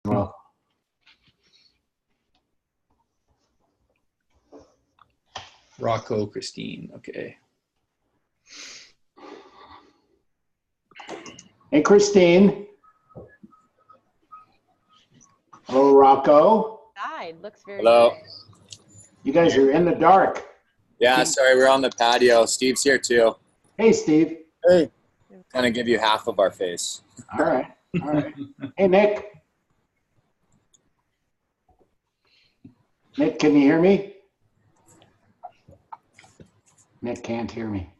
Well, Rocco, Christine. Okay. hey, Christine. Hello, Rocco. Looks very Hello. good. You guys are in the dark. Yeah, sorry, we're on the patio. Steve's here too. Hey, Steve. Hey. Kind of give you half of our face. All right. All right. Hey, Nick. Nick, can you hear me? Nick can't hear me.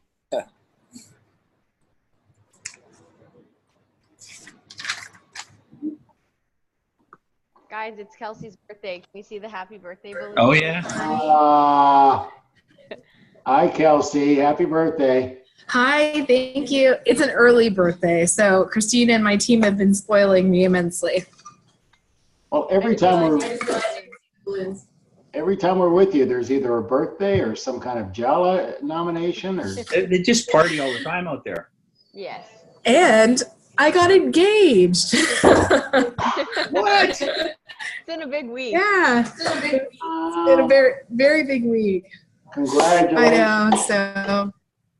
Guys, it's Kelsey's birthday. Can we see the happy birthday balloon? Oh, yeah. Hi, Kelsey. Happy birthday. Hi, thank you. It's an early birthday, so Christine and my team have been spoiling me immensely. Well, every time we're with you, there's either a birthday or some kind of Jala nomination, or They just party all the time out there. Yes. And I got engaged. What? It's in a big week. Yeah, it's been a very, very big week. Congratulations. I know, so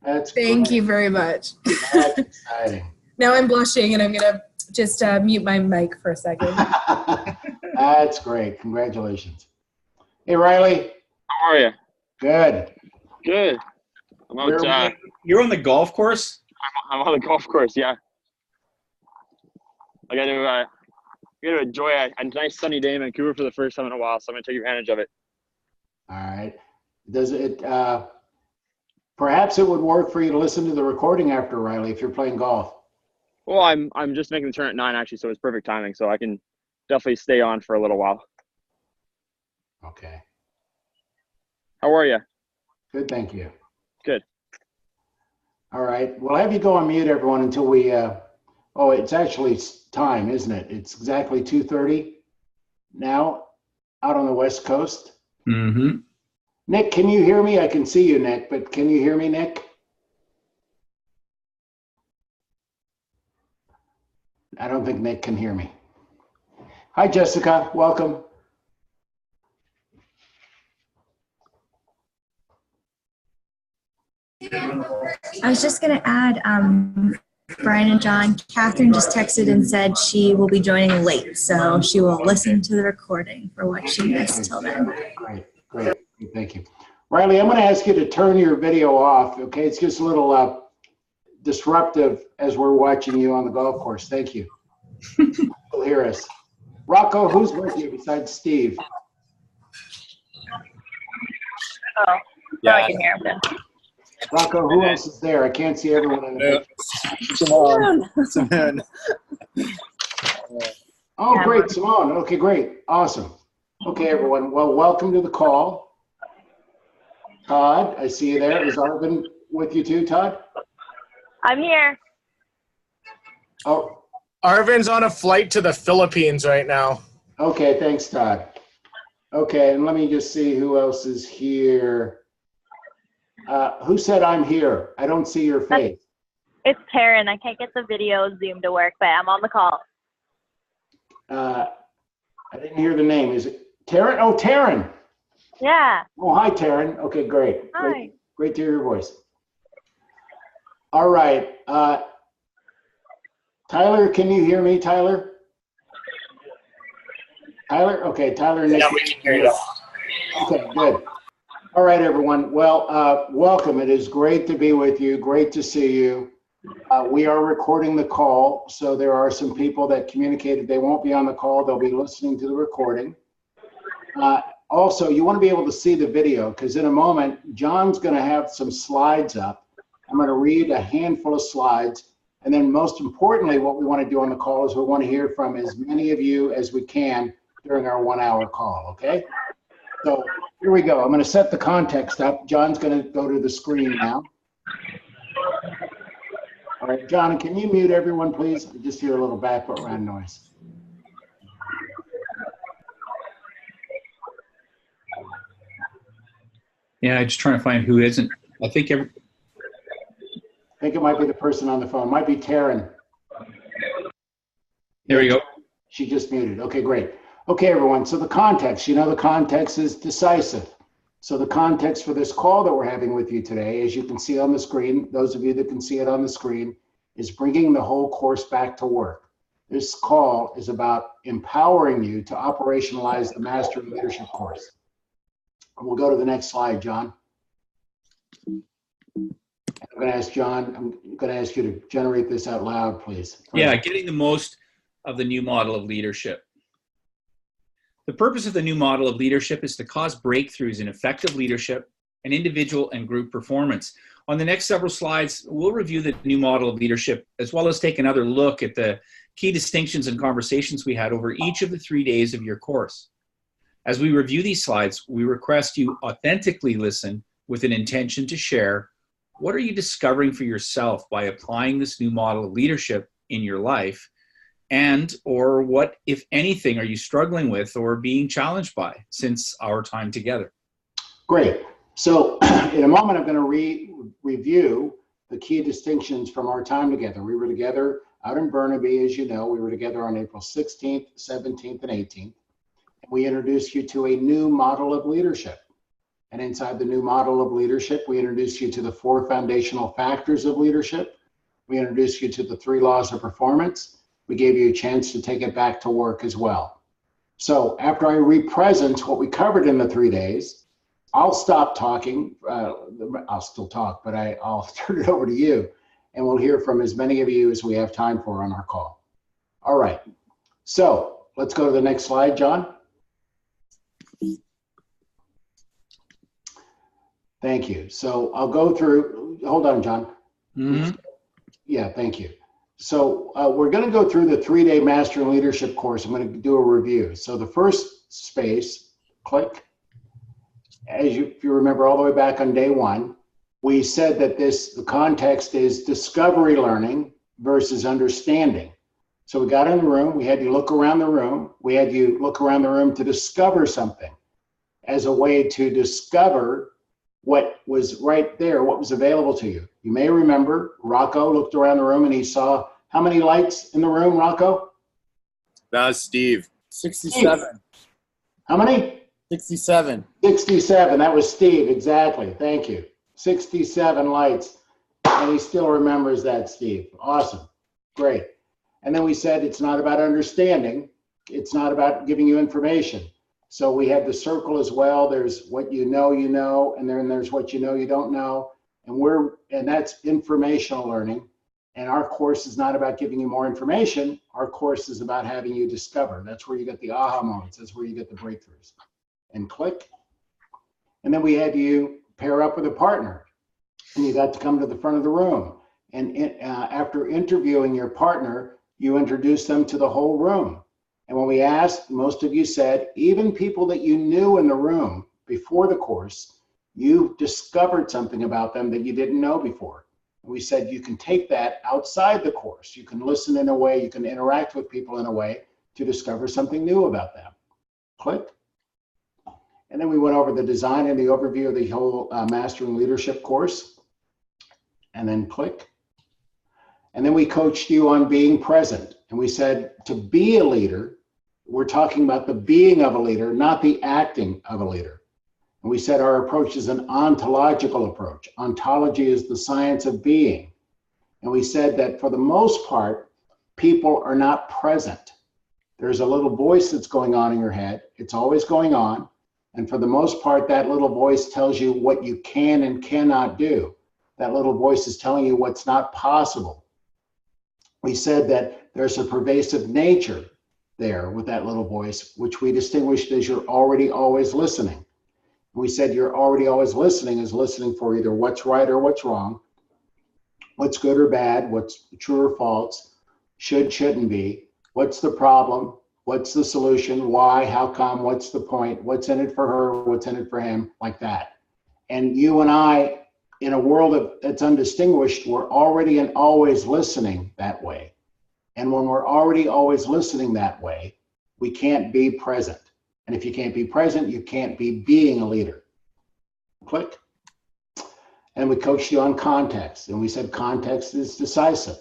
That's thank great. you very much. That's exciting. Now I'm blushing, and I'm going to just mute my mic for a second. That's great. Congratulations. Hey, Riley. How are you? Good. Good. I'm out, You're on the golf course? I'm on the golf course, yeah. I got to enjoy a nice sunny day in Vancouver for the first time in a while, so I'm going to take advantage of it. All right. Does it, perhaps it would work for you to listen to the recording after, Riley, if you're playing golf. Well, I'm just making the turn at 9, actually, so it's perfect timing, so I can definitely stay on for a little while. Okay. How are you? Good, thank you. Good. All right. We'll have you go on mute, everyone, until we, oh, it's actually time, isn't it? It's exactly 2:30 now out on the West Coast. Mm-hmm. Nick, can you hear me? I can see you, Nick, but can you hear me, Nick? I don't think Nick can hear me. Hi, Jessica. Welcome. I was just going to add, Brian and John, Catherine just texted and said she will be joining late, so she will listen to the recording for what she missed till then. Great, great. Thank you. Riley, I'm going to ask you to turn your video off, okay? It's just a little disruptive as we're watching you on the golf course. Thank you. You'll hear us. Rocco, who's with you besides Steve? Oh, Yeah. I can hear him then. Rocco, who else is there? I can't see everyone in the picture. Simone. Oh, great, Simone. Okay, great. Awesome. Okay, everyone. Well, welcome to the call. Todd, I see you there. Is Arvin with you too, Todd? I'm here. Oh, Arvin's on a flight to the Philippines right now. okay. Thanks, Todd. Okay, and let me just see who else is here. Who said I'm here? I don't see your face. It's Taryn. I can't get the video Zoom to work, but I'm on the call. I didn't hear the name. Is it Taryn? Oh, Taryn. Yeah. Oh, hi, Taryn. Okay, great. Hi. Great to hear your voice. All right. Tyler, can you hear me, Tyler? Tyler? Okay, Tyler. Nick. Yeah, we can hear you. Okay, good. All right, everyone. Well, welcome. It is great to be with you. Great to see you. We are recording the call, so there are some people that communicated they won't be on the call. They'll be listening to the recording. Also, you want to be able to see the video because in a moment, John's going to have some slides up. I'm going to read a handful of slides. And then most importantly, what we want to do on the call is we want to hear from as many of you as we can during our 1 hour call, okay? So here we go. I'm going to set the context up. John's going to go to the screen now. All right, John, can you mute everyone, please? I just hear a little background noise. Yeah, I'm just trying to find who isn't. I think I think it might be the person on the phone. It might be Taryn. there we go. She just muted. Okay, great. Okay, everyone. So the context, you know, the context is decisive. So the context for this call that we're having with you today, as you can see on the screen, those of you that can see it on the screen, is bringing the whole course back to work. This call is about empowering you to operationalize the Master of Leadership course. And we'll go to the next slide, John. I'm going to ask John, I'm going to ask you to generate this out loud, please. Yeah, getting the most of the new model of leadership. The purpose of the new model of leadership is to cause breakthroughs in effective leadership and individual and group performance. On the next several slides, we'll review the new model of leadership, as well as take another look at the key distinctions and conversations we had over each of the 3 days of your course. As we review these slides, we request you authentically listen with an intention to share what are you discovering for yourself by applying this new model of leadership in your life, and or what, if anything, are you struggling with or being challenged by since our time together? Great. So in a moment, I'm going to review the key distinctions from our time together. We were together out in Burnaby, as you know. We were together on April 16th, 17th, and 18th. And we introduced you to a new model of leadership. And inside the new model of leadership, we introduced you to the 4 foundational factors of leadership. We introduced you to the 3 laws of performance. We gave you a chance to take it back to work as well. So after I represent what we covered in the 3 days, I'll stop talking. I'll still talk, but I'll turn it over to you, and we'll hear from as many of you as we have time for on our call. All right. So let's go to the next slide, John. Thank you. So I'll go through, hold on, John. Mm-hmm. Yeah, thank you. So we're going to go through the 3-day Master in Leadership course. I'm going to do a review. So the first space, click. If you remember all the way back on day 1, we said that the context is discovery learning versus understanding. So we got in the room, we had you look around the room, we had you look around the room to discover something as a way to discover what was right there, what was available to you. You may remember Rocco looked around the room and he saw how many lights in the room, Rocco? That was Steve. 67. How many? 67. 67, that was Steve, exactly, thank you. 67 lights, and he still remembers that, Steve. Awesome, great. And then we said it's not about understanding, it's not about giving you information. So we have the circle as well. There's what you know, and then there's what you don't know. And that's informational learning. And our course is not about giving you more information. Our course is about having you discover. That's where you get the aha moments. That's where you get the breakthroughs. And click. And then we had you pair up with a partner. And you got to come to the front of the room. And after interviewing your partner, you introduced them to the whole room. And when we asked, most of you said, even people that you knew in the room before the course, you discovered something about them that you didn't know before. We said you can take that outside the course. You can listen in a way, you can interact with people in a way to discover something new about them. Click. And then we went over the design and the overview of the whole Mastering Leadership course. And then click. And then we coached you on being present. And we said to be a leader, we're talking about the being of a leader, not the acting of a leader. And we said our approach is an ontological approach. Ontology is the science of being. And we said that for the most part, people are not present. There's a little voice that's going on in your head. It's always going on. And for the most part, that little voice tells you what you can and cannot do. That little voice is telling you what's not possible. We said that there's a pervasive nature there with that little voice, which we distinguished as you're already always listening. We said you're already always listening is listening for either what's right or what's wrong, what's good or bad, what's true or false, shouldn't be, what's the problem, what's the solution, why, how come, what's the point, what's in it for her, what's in it for him, like that. And you and I, in a world that's undistinguished, we're already and always listening that way. And when we're already always listening that way, we can't be present. And if you can't be present, you can't be being a leader. Click. And we coached you on context. And we said context is decisive.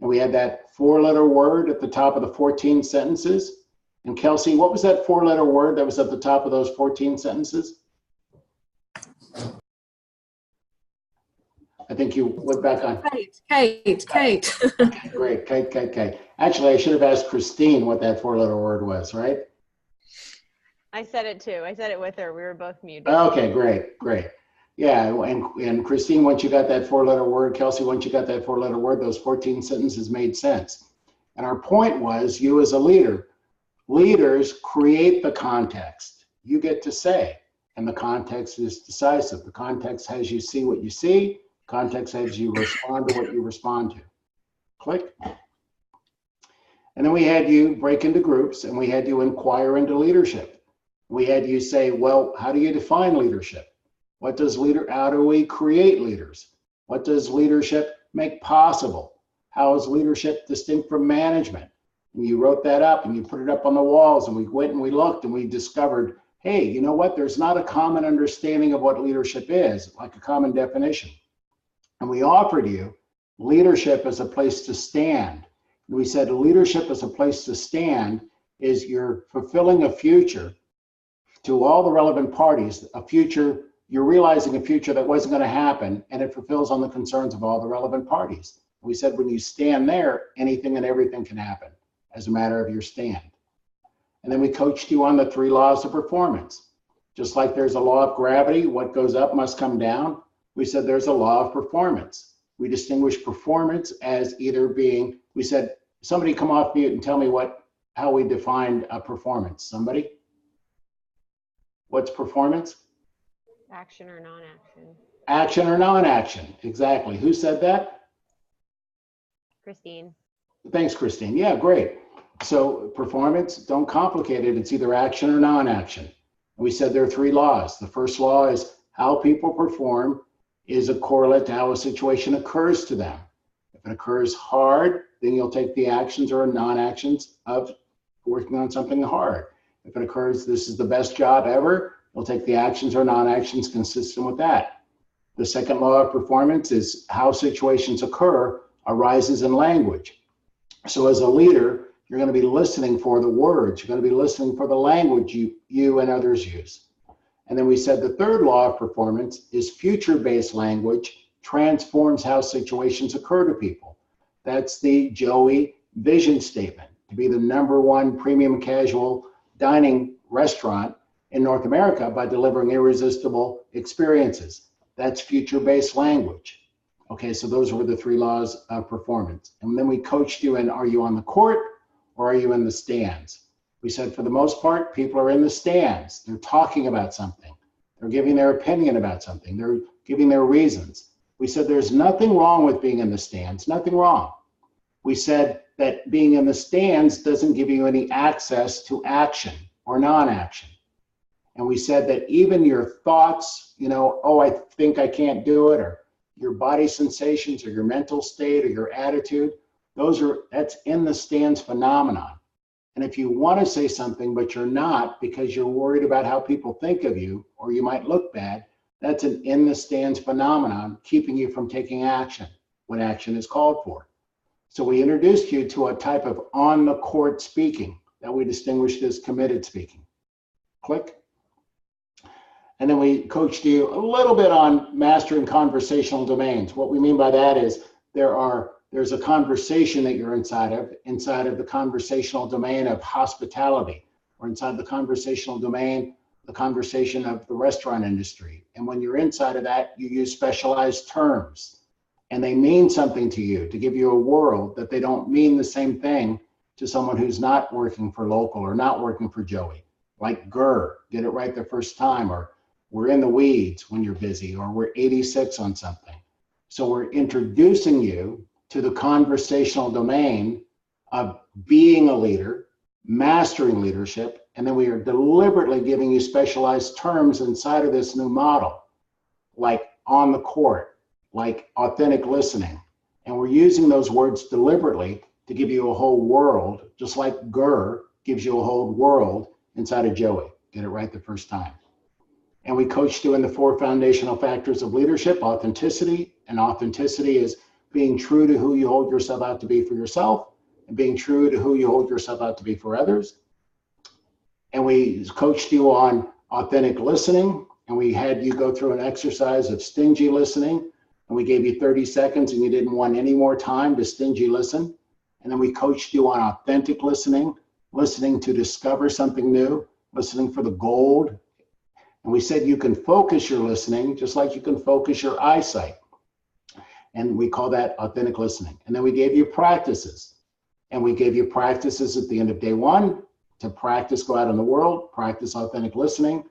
And we had that 4-letter word at the top of the 14 sentences. And Kelsey, what was that 4-letter word that was at the top of those 14 sentences? I think you went back on. Kate. Okay, great, Kate. Actually, I should have asked Christine what that 4-letter word was, right? I said it too. I said it with her. We were both muted. Okay, great. Yeah, and Christine, once you got that 4-letter word, Kelsey, once you got that 4-letter word, those 14 sentences made sense. And our point was, you as a leader, leaders create the context. You get to say, and the context is decisive. The context has you see what you see. Context has you respond to what you respond to. Click. And then we had you break into groups, and we had you inquire into leadership. We had you say, well, how do you define leadership? How do we create leaders? What does leadership make possible? How is leadership distinct from management? And you wrote that up and you put it up on the walls, and we went and we looked and we discovered, hey, you know what? There's not a common understanding of what leadership is, like a common definition. And we offered you leadership as a place to stand. And we said leadership as a place to stand is you're fulfilling a future to all the relevant parties, a future, you're realizing a future that wasn't going to happen, and it fulfills on the concerns of all the relevant parties. We said when you stand there, anything and everything can happen as a matter of your stand. And then we coached you on the 3 laws of performance. Just like there's a law of gravity, what goes up must come down. We said there's a law of performance. We distinguish performance as either being, we said, somebody come off mute and tell me how we defined a performance. Somebody? What's performance? Action or non-action. Action or non-action, exactly. Who said that? Christine. Thanks, Christine. Yeah, great. So performance, don't complicate it. It's either action or non-action. We said there are 3 laws. The first law is how people perform is a correlate to how a situation occurs to them. If it occurs hard, then you'll take the actions or non-actions of working on something hard. If it occurs, this is the best job ever, you'll take the actions or non-actions consistent with that. The second law of performance is how situations occur arises in language. So as a leader, you're going to be listening for the words. You're going to be listening for the language you and others use. And then we said the third law of performance is future-based language transforms how situations occur to people. That's the Joey vision statement, to be the #1 premium casual dining restaurant in North America by delivering irresistible experiences. That's future-based language. Okay, so those were the 3 laws of performance. And then we coached you in, are you on the court or are you in the stands? We said for the most part, people are in the stands. They're talking about something. They're giving their opinion about something. They're giving their reasons. We said there's nothing wrong with being in the stands, nothing wrong. We said that being in the stands doesn't give you any access to action or non-action. And we said that even your thoughts, oh, I think I can't do it, or your body sensations or your mental state or your attitude, that's in the stands phenomenon. And if you want to say something, but you're not because you're worried about how people think of you, or you might look bad, that's an in the stands phenomenon keeping you from taking action when action is called for. So we introduced you to a type of on the court speaking that we distinguished as committed speaking. Click. And then we coached you a little bit on mastering conversational domains. What we mean by that is there's a conversation that you're inside of the conversational domain of hospitality, or inside the conversational domain, the conversation of the restaurant industry. And when you're inside of that, you use specialized terms, and they mean something to you to give you a world that they don't mean the same thing to someone who's not working for local or not working for Joey. Like GER, get it right the first time, or we're in the weeds when you're busy, or we're 86 on something. So we're introducing you to the conversational domain of being a leader, mastering leadership, and then we are deliberately giving you specialized terms inside of this new model, like on the court, like authentic listening. And we're using those words deliberately to give you a whole world, just like GER gives you a whole world inside of Joey. Get it right the first time. And we coached you in the 4 foundational factors of leadership, authenticity. And authenticity is being true to who you hold yourself out to be for yourself, and being true to who you hold yourself out to be for others. And we coached you on authentic listening, and we had you go through an exercise of stingy listening, and we gave you 30 seconds and you didn't want any more time to stingy listen. And then we coached you on authentic listening, listening to discover something new, listening for the gold. And we said you can focus your listening just like you can focus your eyesight. And we call that authentic listening. And then we gave you practices. And we gave you practices at the end of day one to practice, go out in the world, practice authentic listening,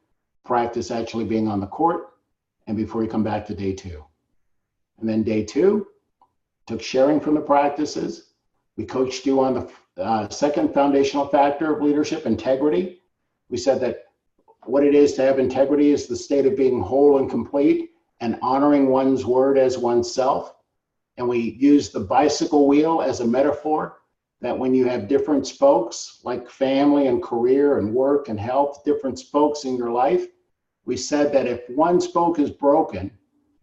practice actually being on the court, and before you come back to day two. And then day two, took sharing from the practices. We coached you on the second foundational factor of leadership, integrity. We said that what it is to have integrity is the state of being whole and complete and honoring one's word as oneself. And we used the bicycle wheel as a metaphor, that when you have different spokes, like family and career and work and health, different spokes in your life, we said that if one spoke is broken,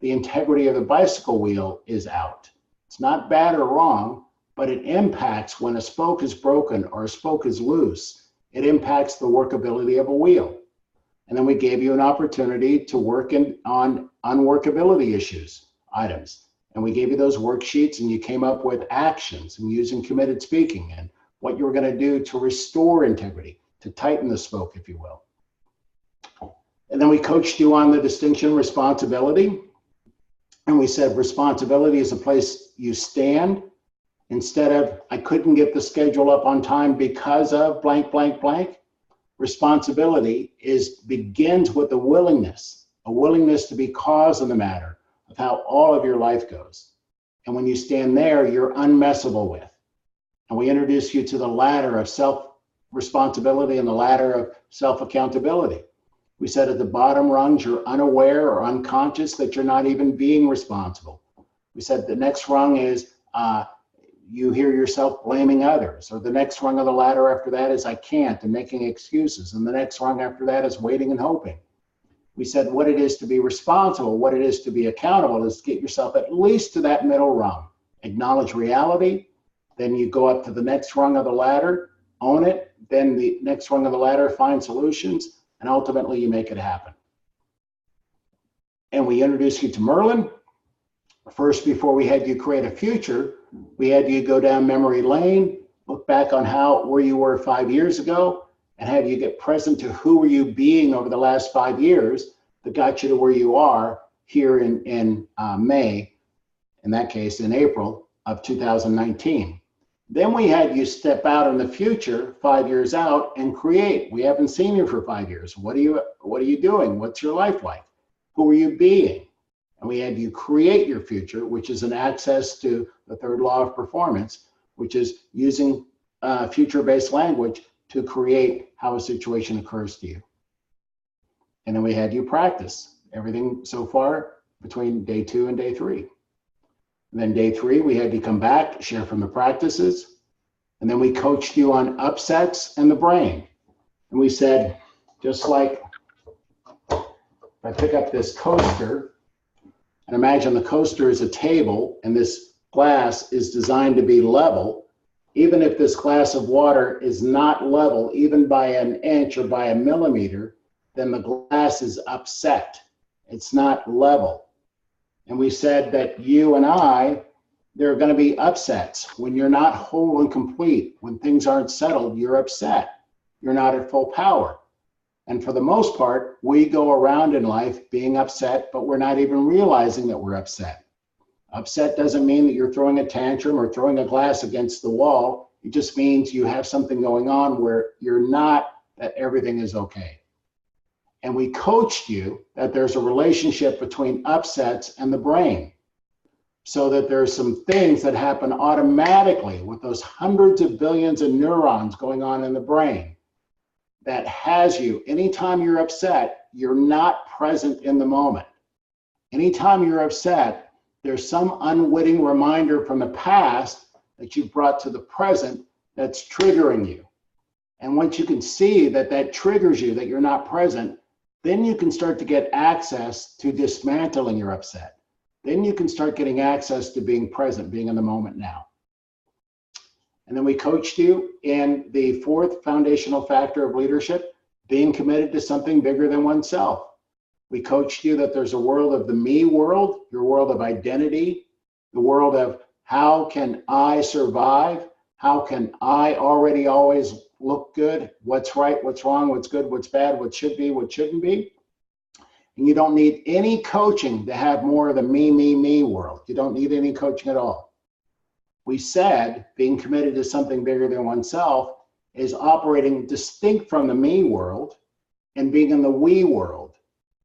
the integrity of the bicycle wheel is out. It's not bad or wrong, but it impacts when a spoke is broken or a spoke is loose. It impacts the workability of a wheel. And then we gave you an opportunity to work on unworkability items. And we gave you those worksheets, and you came up with actions and using committed speaking and what you were going to do to restore integrity, to tighten the spoke, if you will. And then we coached you on the distinction responsibility. And we said responsibility is a place you stand instead of I couldn't get the schedule up on time because of blank, blank, blank. Responsibility begins with a willingness to be cause in the matter of how all of your life goes. And when you stand there, you're unmessable with. And we introduce you to the ladder of self-responsibility and the ladder of self-accountability. We said at the bottom rungs, you're unaware or unconscious that you're not even being responsible. We said the next rung is you hear yourself blaming others, or the next rung of the ladder after that is I can't and making excuses. And the next rung after that is waiting and hoping. We said what it is to be responsible, what it is to be accountable is to get yourself at least to that middle rung. Acknowledge reality, then you go up to the next rung of the ladder, own it, then the next rung of the ladder, find solutions, and ultimately you make it happen. And we introduce you to Merlin. First, before we had you create a future, we had you go down memory lane, look back on where you were 5 years ago, and have you get present to who were you being over the last 5 years that got you to where you are here in May, in that case, in April of 2019. Then we had you step out in the future, 5 years out, and create. We haven't seen you for 5 years. What are you doing? What's your life like? Who are you being? And we had you create your future, which is an access to the third law of performance, which is using future-based language to create how a situation occurs to you. And then we had you practice everything so far between day 2 and day 3. And then day 3, we had you come back, share from the practices. And then we coached you on upsets and the brain. And we said, just like if I pick up this coaster, and imagine the coaster is a table and this glass is designed to be level. Even if this glass of water is not level, even by an inch or by a millimeter, then the glass is upset. It's not level. And we said that you and there are going to be upsets. When you're not whole and complete, when things aren't settled, you're upset. You're not at full power. And for the most part, we go around in life being upset, but we're not even realizing that we're upset. Upset doesn't mean that you're throwing a tantrum or throwing a glass against the wall. It just means you have something going on where you're not that everything is okay. And we coached you that there's a relationship between upsets and the brain, so that there's some things that happen automatically with those hundreds of billions of neurons going on in the brain that has you, anytime you're upset, you're not present in the moment. Anytime you're upset, there's some unwitting reminder from the past that you've brought to the present that's triggering you. And once you can see that that triggers you, that you're not present, then you can start to get access to dismantling your upset. Then you can start getting access to being present, being in the moment now. And then we coached you in the fourth foundational factor of leadership, being committed to something bigger than oneself. We coached you that there's a world of the me world, your world of identity, the world of how can I survive? How can I already always look good? What's right, what's wrong, what's good, what's bad, what should be, what shouldn't be. And you don't need any coaching to have more of the me world. You don't need any coaching at all. We said being committed to something bigger than oneself is operating distinct from the me world and being in the we world.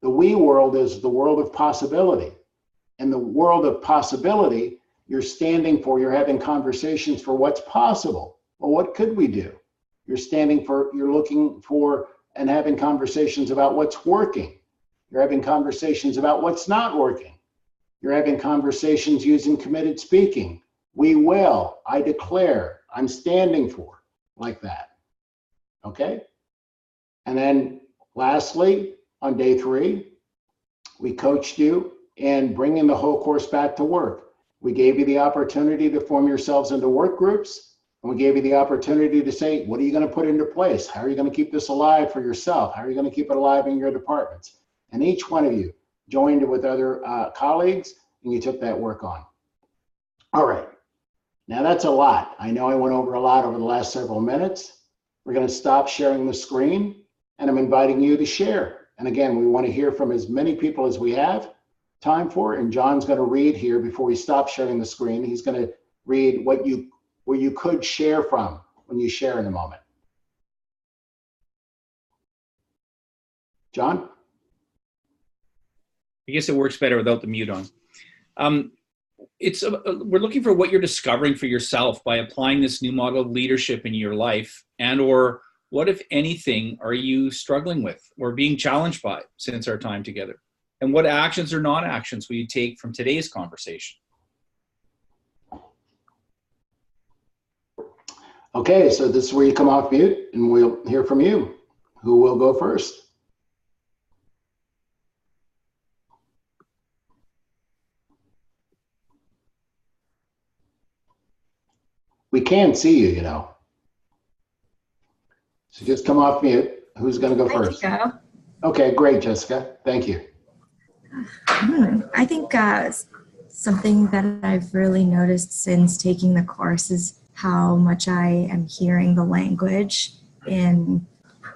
The we world is the world of possibility. In the world of possibility, you're standing for, you're having conversations for what's possible. Well, what could we do? You're standing for, you're looking for and having conversations about what's working. You're having conversations about what's not working. You're having conversations using committed speaking. We will, I declare, I'm standing for, like that. Okay? And then lastly, on day 3, we coached you in bringing the whole course back to work. We gave you the opportunity to form yourselves into work groups, and we gave you the opportunity to say, what are you going to put into place? How are you going to keep this alive for yourself? How are you going to keep it alive in your departments? And each one of you joined with other colleagues, and you took that work on. All right. Now that's a lot. I know I went over a lot over the last several minutes. We're going to stop sharing the screen, and I'm inviting you to share. And again, we want to hear from as many people as we have time for, and John's going to read here before we stop sharing the screen. He's going to read where you could share from when you share in a moment. John? I guess it works better without the mute on. We're looking for what you're discovering for yourself by applying this new model of leadership in your life, and or what, if anything, are you struggling with or being challenged by since our time together? And what actions or non-actions will you take from today's conversation? Okay, so this is where you come off mute and we'll hear from you. Who will go first? We can see you, you know. So just come off mute. Who's going to go first? I can go. Okay, great, Jessica. Thank you. I think something that I've really noticed since taking the course is how much I am hearing the language in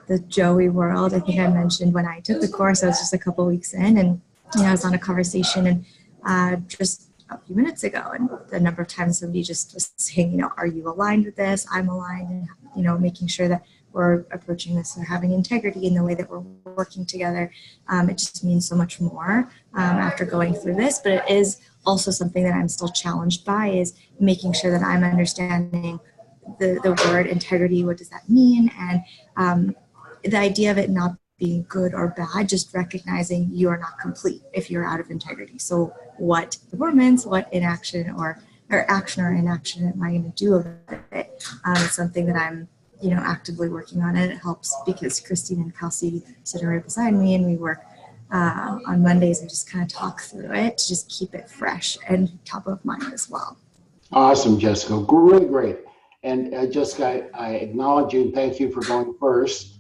the Joey world. I think I mentioned when I took the course, I was just a couple weeks in, and I was on a conversation and just a few minutes ago, and the number of times somebody just was saying, are you aligned with this? I'm aligned, and making sure that we're approaching this or having integrity in the way that we're working together. It just means so much more after going through this, but it is also something that I'm still challenged by, is making sure that I'm understanding the word integrity. What does that mean? And the idea of it not being good or bad, just recognizing you are not complete if you're out of integrity. So what performance, what inaction or action or inaction am I going to do about it? It's something that I'm actively working on, and it helps because Christine and Kelsey sit right beside me, and we work on Mondays and just kind of talk through it to just keep it fresh and top of mind as well. Awesome, Jessica. Really great. And Jessica, I acknowledge you and thank you for going first.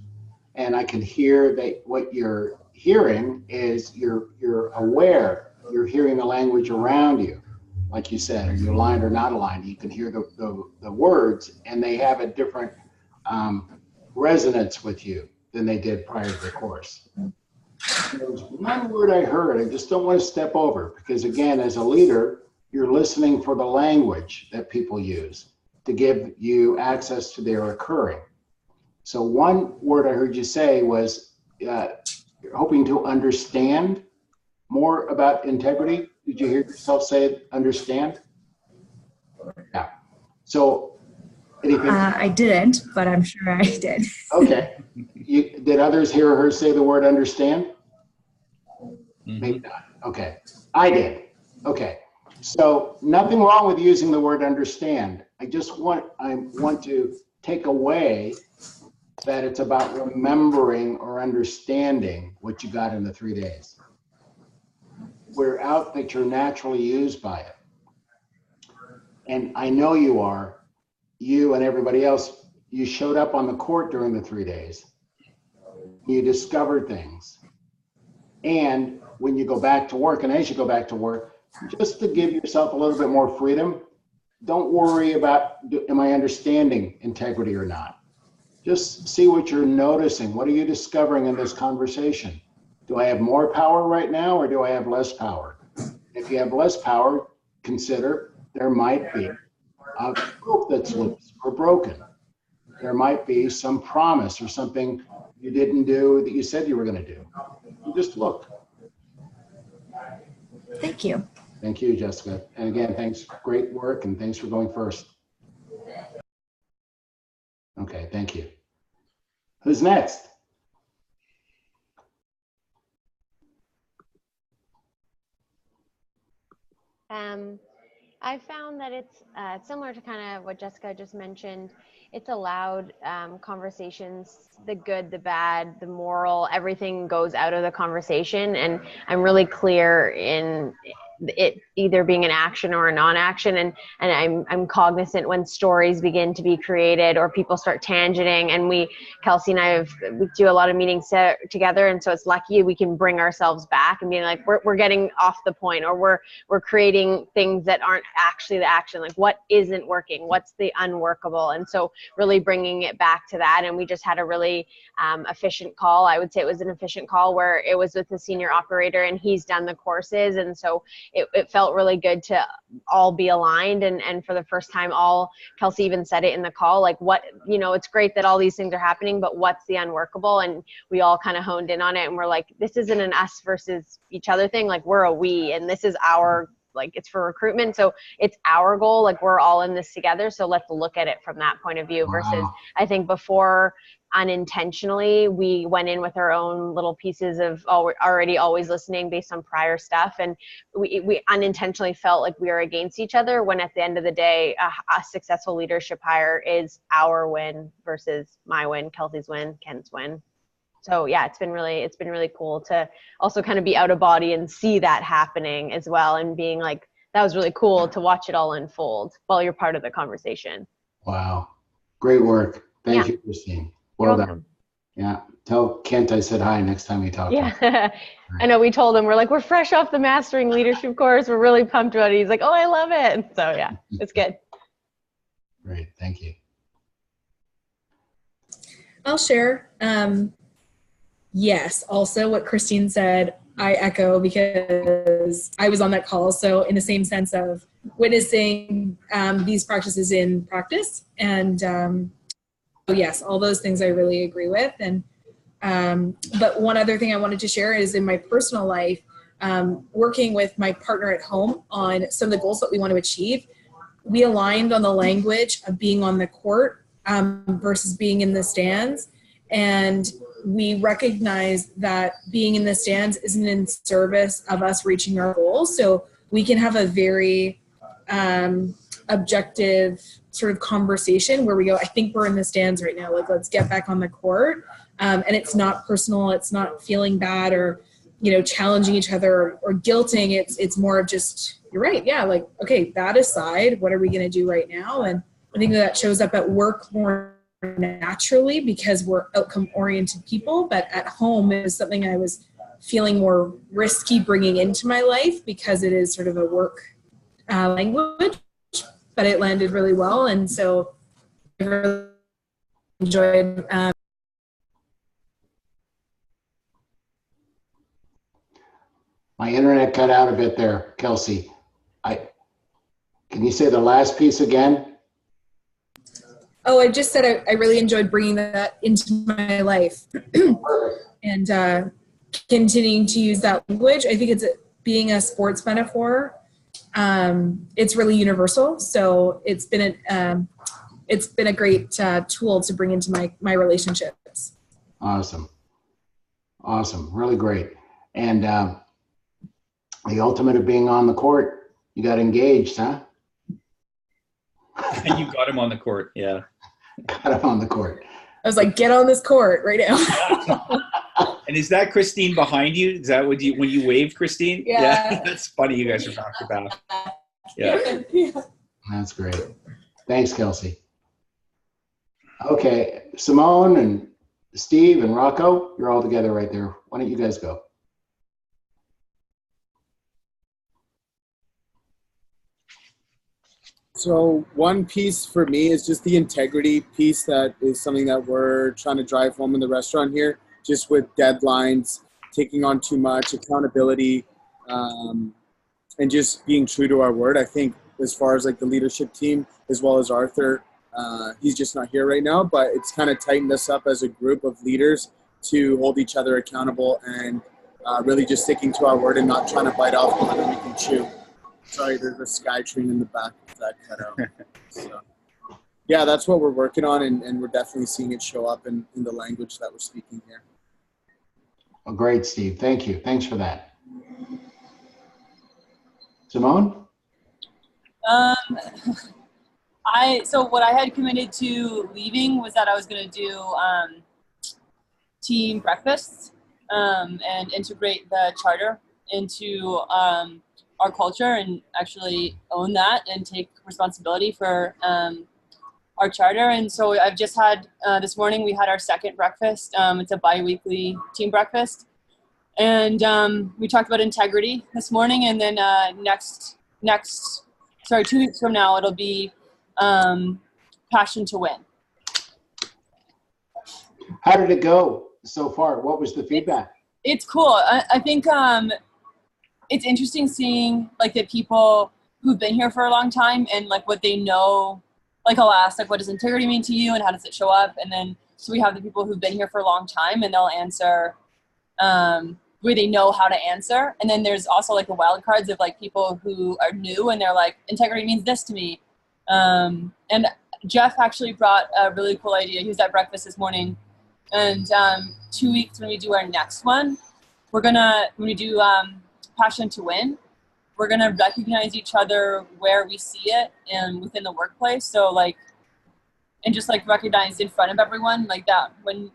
And I can hear that what you're hearing is you're aware, you're hearing the language around you. Like you said, are you aligned or not aligned? You can hear the words, and they have a different resonance with you than they did prior to the course. There's one word I heard, I just don't want to step over, because again, as a leader, you're listening for the language that people use to give you access to their occurring. So one word I heard you say was you're hoping to understand more about integrity. Did you hear yourself say understand? Yeah. So anything? I didn't, but I'm sure I did. Okay. Did others hear or her say the word understand? Mm-hmm. Maybe not. Okay. I did. Okay. So nothing wrong with using the word understand. I want to take away that it's about remembering or understanding what you got in the 3 days. we're out that you're naturally used by it. And I know you are, you and everybody else, you showed up on the court during the 3 days. You discovered things. And when you go back to work, and as you go back to work, just to give yourself a little bit more freedom, don't worry about, am I understanding integrity or not? Just see what you're noticing. What are you discovering in this conversation? Do I have more power right now, or do I have less power? If you have less power, consider there might be a rope that's loose or broken. There might be some promise or something you didn't do that you said you were going to do. Just look. Thank you. Thank you, Jessica. And again, thanks. Great work, and thanks for going first. Okay, thank you. Who's next? I found that it's similar to kind of what Jessica just mentioned. It's allowed conversations, the good, the bad, the moral, everything goes out of the conversation. And I'm really clear in it either being an action or a non-action, and I'm cognizant when stories begin to be created or people start tangenting, and Kelsey and I we do a lot of meetings together, and so it's lucky we can bring ourselves back and being like, we're getting off the point, or we're creating things that aren't actually the action, like what isn't working, what's the unworkable, and so really bringing it back to that. And we just had a really efficient call. I would say it was an efficient call where it was with the senior operator, and he's done the courses, and so it felt really good to all be aligned. And for the first time, Kelsey even said it in the call, like it's great that all these things are happening, but what's the unworkable? And we all kind of honed in on it, and we're like, this isn't an us versus each other thing. Like, we're a we, and this is our, like, it's for recruitment. So it's our goal. Like, we're all in this together. So let's look at it from that point of view. Versus, I think before, unintentionally, we went in with our own little pieces of already always listening based on prior stuff, and we unintentionally felt like we were against each other, when at the end of the day, a successful leadership hire is our win versus my win, Kelsey's win, Ken's win. So yeah, it's been really cool to also kind of be out of body and see that happening as well, and being like, that was really cool to watch it all unfold while you're part of the conversation. Wow, great work. Thank you, Christine. Well done. Yeah. Tell Kent I said hi next time we talk. Yeah. I know, we told him, we're like, we're fresh off the Mastering Leadership course. We're really pumped about it. He's like, oh, I love it. So yeah, it's good. Great. Thank you. I'll share. Yes. Also, what Christine said, I echo, because I was on that call. So in the same sense of witnessing these practices in practice, and yes, all those things I really agree with. And but one other thing I wanted to share is in my personal life, working with my partner at home on some of the goals that we want to achieve. We aligned on the language of being on the court versus being in the stands. And we recognize that being in the stands isn't in service of us reaching our goals. So we can have a very objective sort of conversation where we go, I think we're in the stands right now. Like, let's get back on the court. And it's not personal. It's not feeling bad or, challenging each other or guilting. It's more of just, you're right. Yeah. Like, okay, that aside, what are we going to do right now? And I think that shows up at work more naturally because we're outcome oriented people, but at home it was something I was feeling more risky bringing into my life because it is sort of a work language, but it landed really well. And so I really enjoyed my internet cut out a bit there, Kelsey. Can you say the last piece again? Oh, I just said I really enjoyed bringing that into my life and continuing to use that language. I think it's being a sports metaphor. It's really universal. So it's been a great tool to bring into my relationships. Awesome. Really great. And the ultimate of being on the court, you got engaged, huh? And you got him on the court. Yeah. Got him on the court. I was like, get on this court right now. And is that Christine behind you? Is that when you waved, Christine? Yeah. That's funny. You guys are back to back. Yeah. That's great. Thanks, Kelsey. Okay, Simone and Steve and Rocco, you're all together right there. Why don't you guys go? So one piece for me is just the integrity piece. That is something that we're trying to drive home in the restaurant here, just with deadlines, taking on too much, accountability, and just being true to our word. I think as far as like the leadership team, as well as Arthur, he's just not here right now, but it's kind of tightened us up as a group of leaders to hold each other accountable and really just sticking to our word and not trying to bite off more than we can chew. Sorry, there's a sky train in the back that cut out. So, yeah, that's what we're working on, and we're definitely seeing it show up in the language that we're speaking here. Well, great, Steve. Thank you. Thanks for that. Simone? So what I had committed to leaving was that I was going to do team breakfasts and integrate the charter into our culture and actually own that and take responsibility for our charter. And so I've just had, this morning we had our second breakfast. It's a bi-weekly team breakfast. And we talked about integrity this morning, and then 2 weeks from now, it'll be passion to win. How did it go so far? What was the feedback? It's cool. I think it's interesting seeing like the people who've been here for a long time and like what they know. Like I'll ask like, what does integrity mean to you and how does it show up? And then so we have the people who've been here for a long time and they'll answer where they know how to answer. And then there's also like the wild cards of like people who are new and they're like, integrity means this to me. And Jeff actually brought a really cool idea. He was at breakfast this morning. And 2 weeks when we do our next one, when we do passion to win, we're going to recognize each other where we see it and within the workplace. So like, and just like recognize in front of everyone like that. When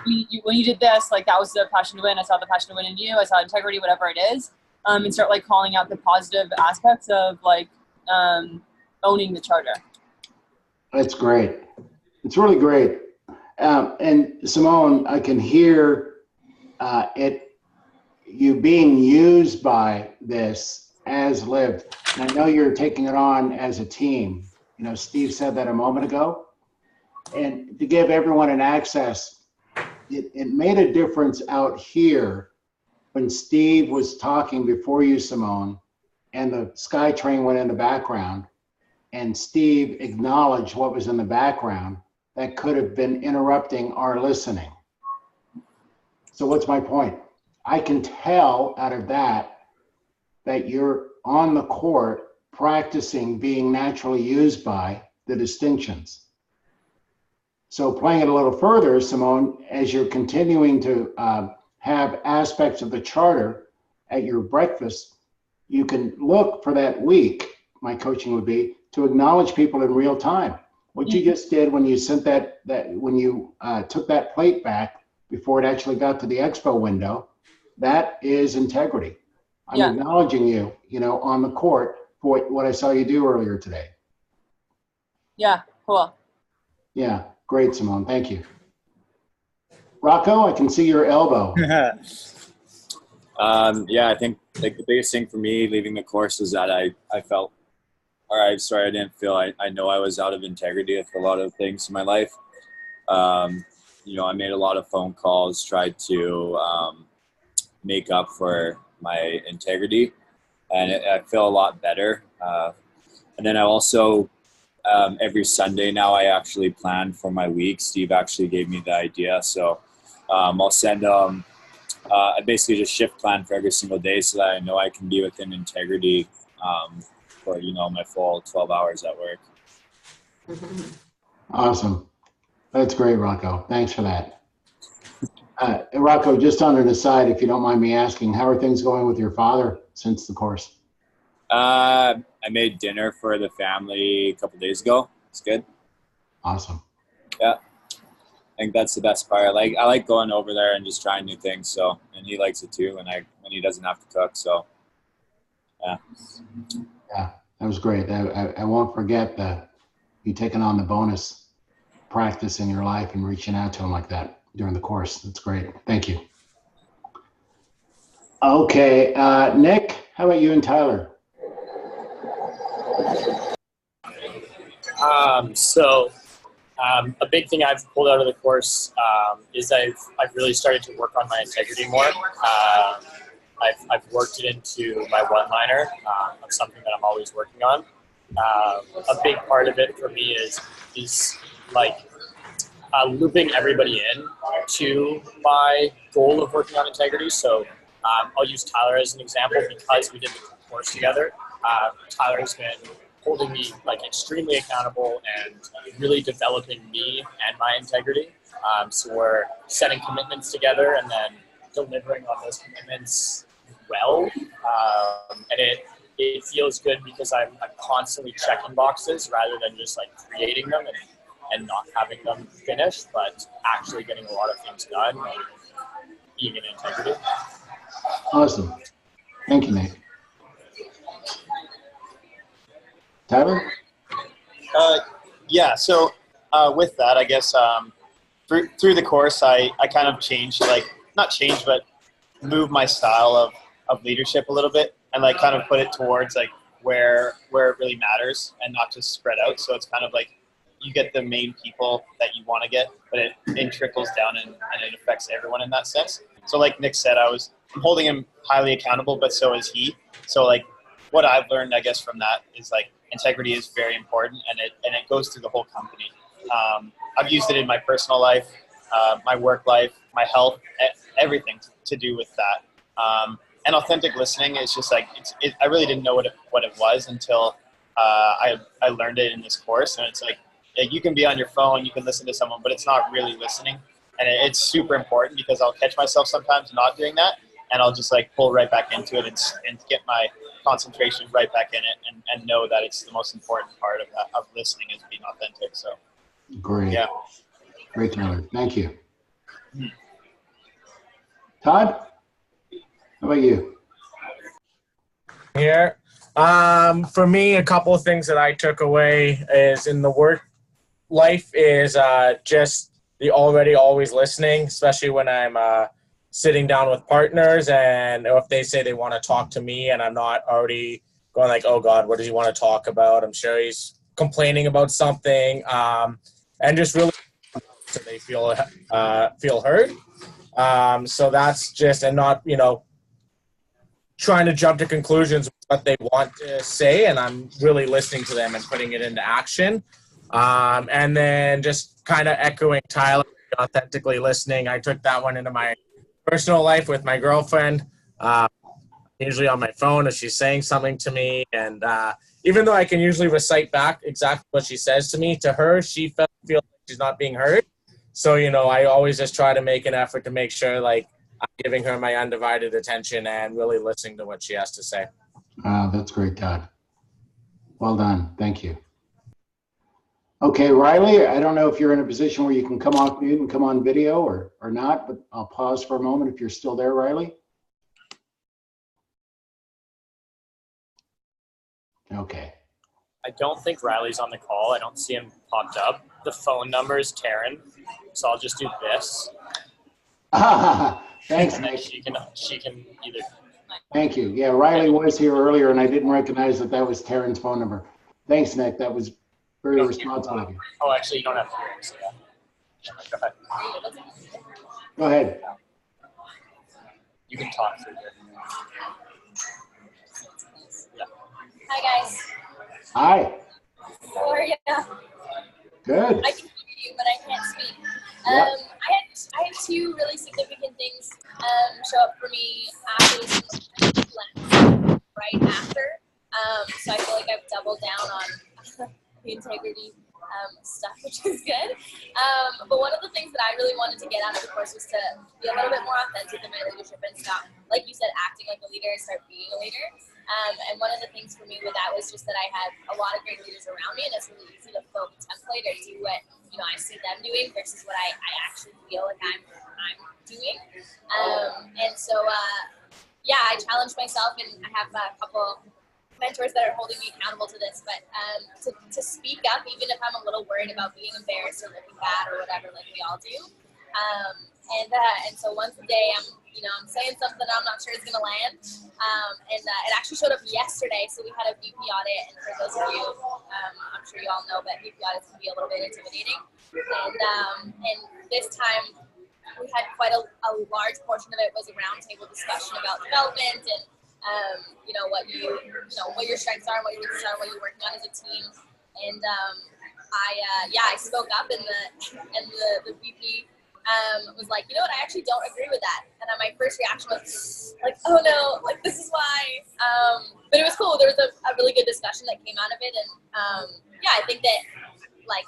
you did this, like that was the passion to win. I saw the passion to win in you. I saw integrity, whatever it is, and start like calling out the positive aspects of like owning the charter. That's great. It's really great. And Simone, I can hear you being used by this as lived. And I know you're taking it on as a team. You know, Steve said that a moment ago. And to give everyone an access, it made a difference out here when Steve was talking before you, Simone, and the Sky Train went in the background, and Steve acknowledged what was in the background that could have been interrupting our listening. So what's my point? I can tell out of that you're on the court practicing being naturally used by the distinctions. So playing it a little further, Simone, as you're continuing to have aspects of the charter at your breakfast, you can look for that week, my coaching would be, to acknowledge people in real time. What you just did when you sent when you took that plate back before it actually got to the expo window, that is integrity. I'm acknowledging you, on the court for what I saw you do earlier today. Yeah, cool. Yeah, great, Simone. Thank you. Rocco, I can see your elbow. Yeah, I think like the biggest thing for me leaving the course was that I felt, I didn't feel, I know I was out of integrity with a lot of things in my life. I made a lot of phone calls, tried to make up for my integrity, and I feel a lot better. And then I also, every Sunday now, I actually plan for my week. Steve actually gave me the idea. So I'll send I basically just shift plan for every single day so that I know I can be within integrity for, my full 12 hours at work. Awesome. That's great, Rocco. Thanks for that. Rocco, just on an aside, if you don't mind me asking, how are things going with your father since the course? I made dinner for the family a couple days ago. It's good. Awesome. Yeah. I think that's the best part. I like going over there and just trying new things. So, and he likes it too. And when he doesn't have to cook. So, yeah. Yeah, that was great. I won't forget you taking on the bonus practice in your life and reaching out to him like that during the course. That's great. Thank you. Okay, Nick, how about you and Tyler? A big thing I've pulled out of the course is I've really started to work on my integrity more. I've worked it into my one-liner of something that I'm always working on. A big part of it for me is like looping everybody in to my goal of working on integrity. So I'll use Tyler as an example because we did the course together. Tyler has been holding me like extremely accountable and really developing me and my integrity. So we're setting commitments together and then delivering on those commitments well. And it feels good because I'm constantly checking boxes rather than just like creating them and not having them finished, but actually getting a lot of things done and being in integrity. Awesome. Thank you, Nick. Tyler? Yeah, so with that, I guess through the course, I kind of changed, not changed, but moved my style of leadership a little bit and like kind of put it towards like where it really matters and not just spread out. So it's kind of like you get the main people that you want to get, but it trickles down and it affects everyone in that sense. So like Nick said, I'm holding him highly accountable, but so is he. So like what I've learned, I guess, from that is like integrity is very important and it goes through the whole company. I've used it in my personal life, my work life, my health, everything to do with that. And authentic listening is just like, I really didn't know what it was until I learned it in this course. And it's like, you can be on your phone, you can listen to someone, but it's not really listening. And it's super important because I'll catch myself sometimes not doing that. And I'll just like pull right back into it and get my concentration right back in it and know that it's the most important part of listening is being authentic. So great. Yeah. Great, Tyler. Thank you. Todd, how about you? Here. For me, a couple of things that I took away is in the work life is just the always listening, especially when I'm sitting down with partners and if they say they want to talk to me and I'm not already going like, oh God, what does he want to talk about? I'm sure he's complaining about something and just really so they feel heard. So that's just, and not, trying to jump to conclusions what they want to say, and I'm really listening to them and putting it into action. And then just kind of echoing Tyler, authentically listening. I took that one into my personal life with my girlfriend, usually on my phone if she's saying something to me. And even though I can usually recite back exactly what she says to me, to her, she feels like she's not being heard. So, I always just try to make an effort to make sure like I'm giving her my undivided attention and really listening to what she has to say. That's great, Todd. Well done. Thank you. Okay, Riley, I don't know if you're in a position where you can come off mute and come on video or not, but I'll pause for a moment if you're still there, Riley. Okay. I don't think Riley's on the call. I don't see him popped up. The phone number is Taryn, so I'll just do this. Thanks, Nick. She can either. Thank you. Yeah, Riley was here earlier, and I didn't recognize that was Taryn's phone number. Thanks, Nick. That was very responsible of you. Oh, actually, you don't have to hear him, so yeah. Go ahead. Go ahead. You can talk through here. Yeah. Hi, guys. Hi. How are you? Good. I can hear you, but I can't speak. Yep. I had two really significant things show up for me after this right after. So I feel like I've doubled down on the integrity stuff, which is good. But one of the things that I really wanted to get out of the course was to be a little bit more authentic in my leadership and stop, like you said, acting like a leader and start being a leader. And one of the things for me with that was just that I had a lot of great leaders around me, and it's really easy to fill the template or do what I see them doing versus what I actually feel like I'm doing. And so, I challenge myself, and I have a couple mentors that are holding me accountable to this, but to speak up, even if I'm a little worried about being embarrassed or looking bad or whatever, like we all do. And so once a day, I'm saying something I'm not sure is going to land. And it actually showed up yesterday. So we had a VP audit, and for those of you, I'm sure you all know, but VP audits can be a little bit intimidating. And this time, we had quite a large portion of it was a roundtable discussion about development and what your strengths are and what your weaknesses are and what you're working on as a team. And I spoke up, and the VP was like, I actually don't agree with that. And my first reaction was like, oh no, like this is why. But it was cool. There was a really good discussion that came out of it. And I think that like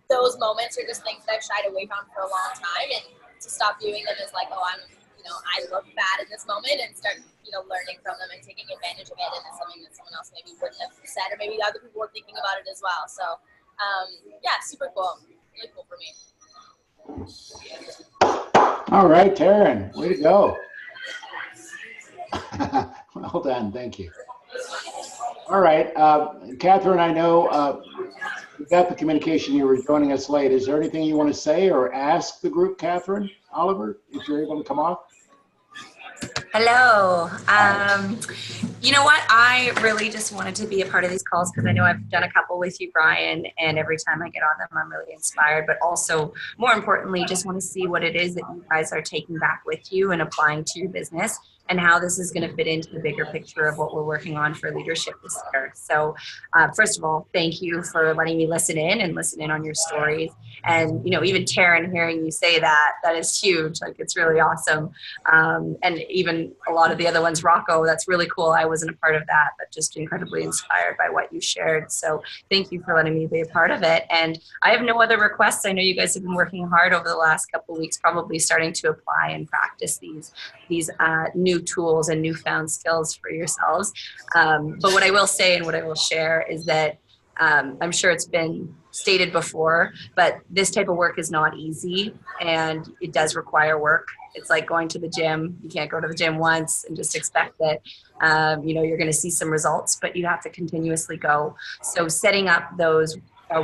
those moments are just things that I've shied away from for a long time. And to stop doing them is like, oh, I look bad in this moment, and start, learning from them and taking advantage of it. And it's something that someone else maybe wouldn't have said, or maybe other people were thinking about it as well. So super cool. Really cool for me. All right, Taryn, way to go. Well done, thank you. All right, Catherine, I know you got the communication, you were joining us late. Is there anything you want to say or ask the group, Catherine, Oliver, if you're able to come off? Hello. You know what? I really just wanted to be a part of these calls because I know I've done a couple with you, Brian, and every time I get on them, I'm really inspired, but also more importantly, just want to see what it is that you guys are taking back with you and applying to your business, and how this is going to fit into the bigger picture of what we're working on for leadership this year. So first of all, thank you for letting me listen in on your stories. And, even Taryn, hearing you say that is huge. Like, it's really awesome. And even a lot of the other ones, Rocco, that's really cool. I wasn't a part of that, but just incredibly inspired by what you shared. So thank you for letting me be a part of it. And I have no other requests. I know you guys have been working hard over the last couple of weeks, probably starting to apply and practice these new tools and newfound skills for yourselves. But what I will say and what I will share is that I'm sure it's been stated before, but this type of work is not easy, and it does require work. It's like going to the gym. You can't go to the gym once and just expect that you're going to see some results, but you have to continuously go. So setting up those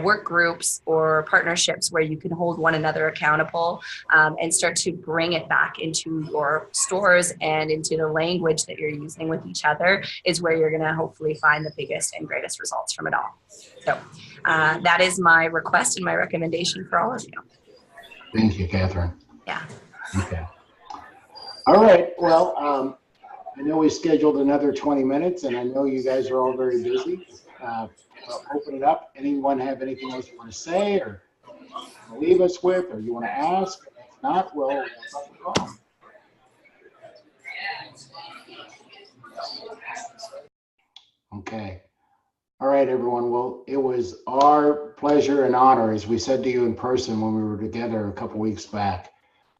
work groups or partnerships where you can hold one another accountable and start to bring it back into your stores and into the language that you're using with each other is where you're going to hopefully find the biggest and greatest results from it all. So that is my request and my recommendation for all of you. Thank you, Catherine. Yeah. Okay. All right. Well, I know we scheduled another 20 minutes, and I know you guys are all very busy. I'll open it up. Anyone have anything else you want to say or leave us with, or you want to ask? If not, we'll wrap up the call. Okay. All right, everyone. Well, it was our pleasure and honor, as we said to you in person when we were together a couple weeks back.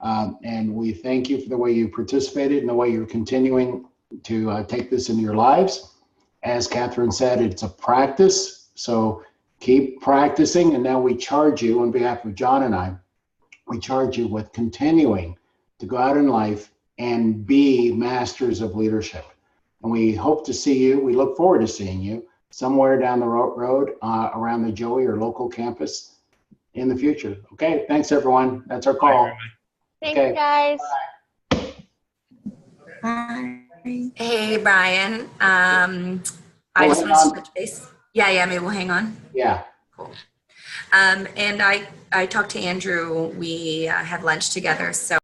And we thank you for the way you participated and the way you're continuing to take this into your lives. As Catherine said, it's a practice. So keep practicing. And now we charge you on behalf of John and I, we charge you with continuing to go out in life and be masters of leadership. And we hope to see you. We look forward to seeing you somewhere down the road around the Joey or local campus in the future. Okay. Thanks, everyone. That's our call. Thanks, guys. Bye. Hey, Brian. I just wanted to touch base. Yeah, maybe we'll hang on. Yeah. Cool. And I talked to Andrew. We had lunch together. So